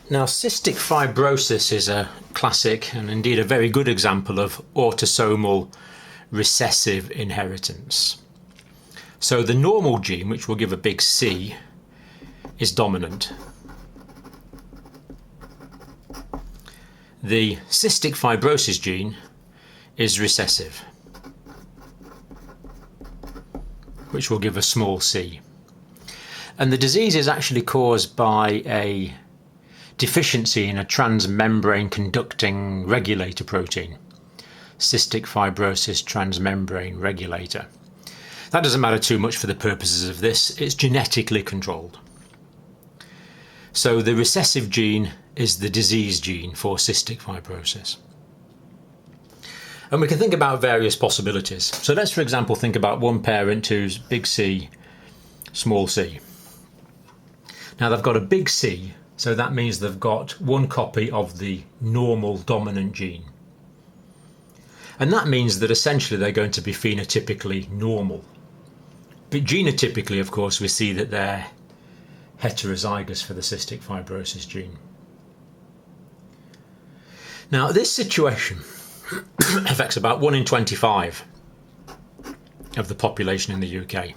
Now, cystic fibrosis is a classic and indeed a very good example of autosomal recessive inheritance. So the normal gene, which will give a big C, is dominant. The cystic fibrosis gene is recessive, which will give a small c. And the disease is actually caused by a deficiency in a transmembrane conducting regulator protein, cystic fibrosis transmembrane regulator. That doesn't matter too much for the purposes of this, it's genetically controlled. So the recessive gene is the disease gene for cystic fibrosis. And we can think about various possibilities. So let's, for example, think about one parent who's big C, small c. Now they've got a big C, so that means they've got one copy of the normal dominant gene. And that means that essentially they're going to be phenotypically normal. But genotypically, of course, we see that they're heterozygous for the cystic fibrosis gene. Now, this situation affects about 1 in 25 of the population in the UK.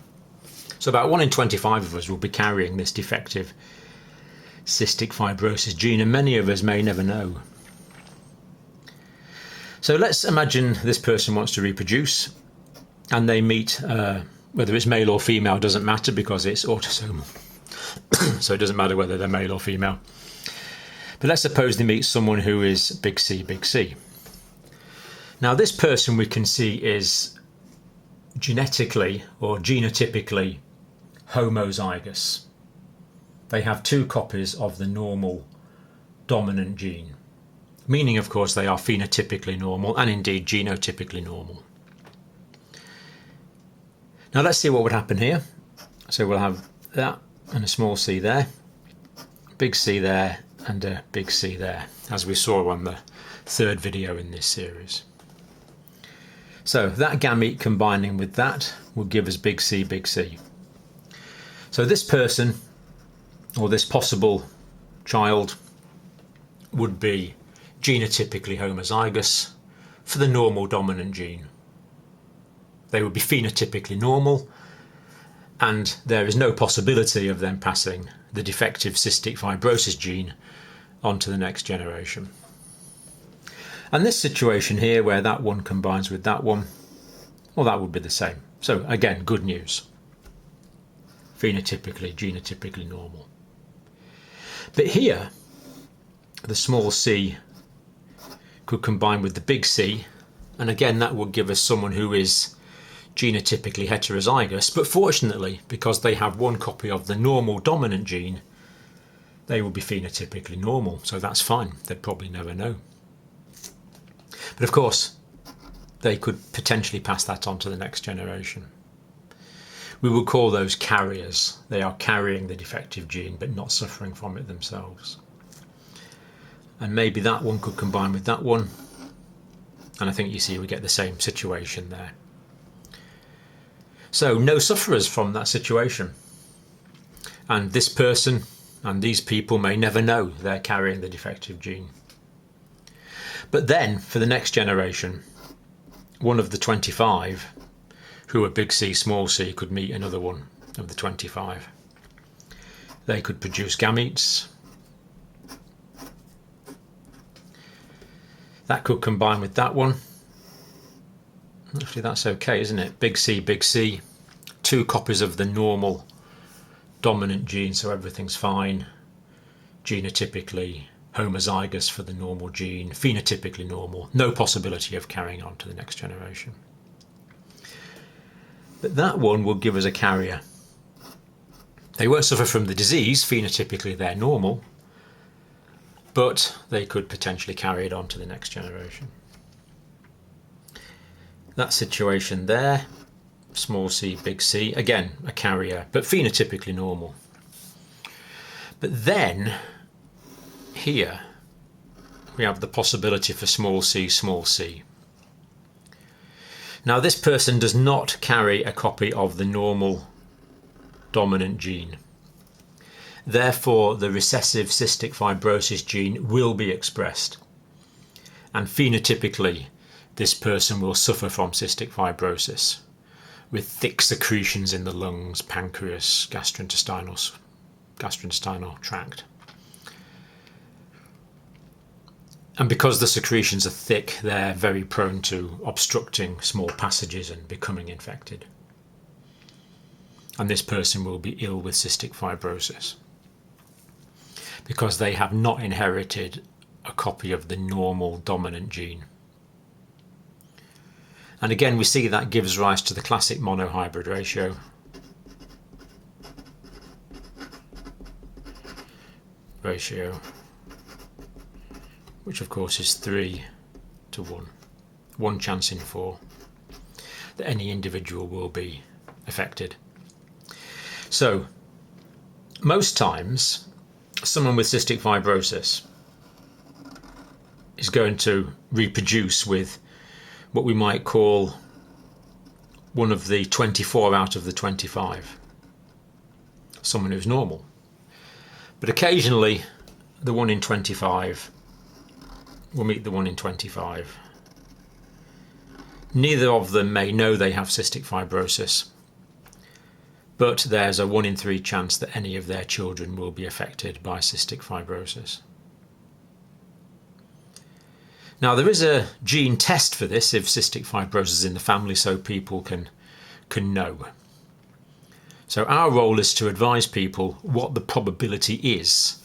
So about 1 in 25 of us will be carrying this defective cystic fibrosis gene, and many of us may never know. So let's imagine this person wants to reproduce and they meet, whether it's male or female doesn't matter because it's autosomal. So it doesn't matter whether they're male or female. But let's suppose they meet someone who is big C, big C. Now this person we can see is genetically or genotypically homozygous. They have 2 copies of the normal dominant gene, meaning of course they are phenotypically normal and indeed genotypically normal. Now let's see what would happen here. So we'll have that and a small c there, big C there and a big C there, as we saw on the 3rd video in this series. So that gamete combining with that will give us big C, big C. So this person, or this possible child, would be genotypically homozygous for the normal dominant gene. They would be phenotypically normal, and there is no possibility of them passing the defective cystic fibrosis gene onto the next generation. And this situation here, where that one combines with that one, well, that would be the same. So again, good news. Phenotypically, genotypically normal. But here, the small c could combine with the big C, and again that would give us someone who is genotypically heterozygous, but fortunately, because they have one copy of the normal dominant gene, they will be phenotypically normal, so that's fine. They'd probably never know. But of course, they could potentially pass that on to the next generation. We would call those carriers. They are carrying the defective gene but not suffering from it themselves. And maybe that one could combine with that one, and I think you see we get the same situation there. So no sufferers from that situation, and this person and these people may never know they're carrying the defective gene. But then for the next generation, one of the 25 who are big C, small c could meet another one of the 25. They could produce gametes. That could combine with that one. Actually, that's okay, isn't it? Big C, 2 copies of the normal dominant gene, so everything's fine. Genotypically homozygous for the normal gene, phenotypically normal, no possibility of carrying on to the next generation. But that one will give us a carrier. They won't suffer from the disease, phenotypically they're normal, but they could potentially carry it on to the next generation. That situation there, small c, big C, again a carrier, but phenotypically normal. But then here we have the possibility for small c, small c. Now this person does not carry a copy of the normal dominant gene. Therefore, the recessive cystic fibrosis gene will be expressed. And phenotypically, this person will suffer from cystic fibrosis with thick secretions in the lungs, pancreas, gastrointestinal tract. And because the secretions are thick, they're very prone to obstructing small passages and becoming infected. And this person will be ill with cystic fibrosis because they have not inherited a copy of the normal dominant gene. And again, we see that gives rise to the classic monohybrid ratio, which of course is 3 to 1. 1 chance in 4 that any individual will be affected. So, most times, someone with cystic fibrosis is going to reproduce with what we might call one of the 24 out of the 25. Someone who's normal. But occasionally, the 1 in 25 will meet the 1 in 25. Neither of them may know they have cystic fibrosis, but there's a 1 in 3 chance that any of their children will be affected by cystic fibrosis. Now, there is a gene test for this if cystic fibrosis is in the family, so people can know. So our role is to advise people what the probability is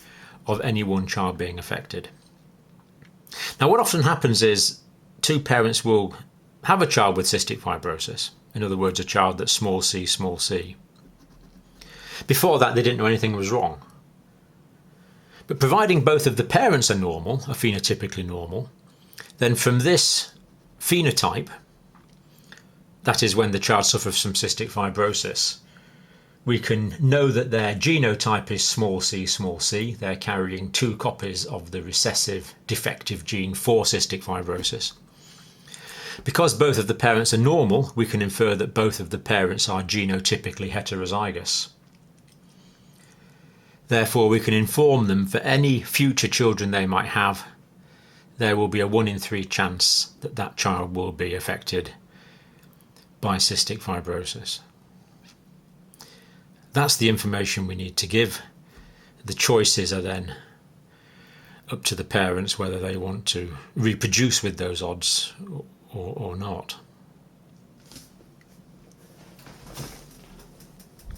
of any one child being affected. Now, what often happens is 2 parents will have a child with cystic fibrosis. In other words, a child that's small c. Before that, they didn't know anything was wrong. But providing both of the parents are normal, are phenotypically normal, then from this phenotype, that is when the child suffers from cystic fibrosis, we can know that their genotype is small c. They're carrying 2 copies of the recessive defective gene for cystic fibrosis. Because both of the parents are normal, we can infer that both of the parents are genotypically heterozygous. Therefore, we can inform them for any future children they might have, there will be a 1 in 3 chance that that child will be affected by cystic fibrosis. That's the information we need to give. The choices are then up to the parents whether they want to reproduce with those odds or not.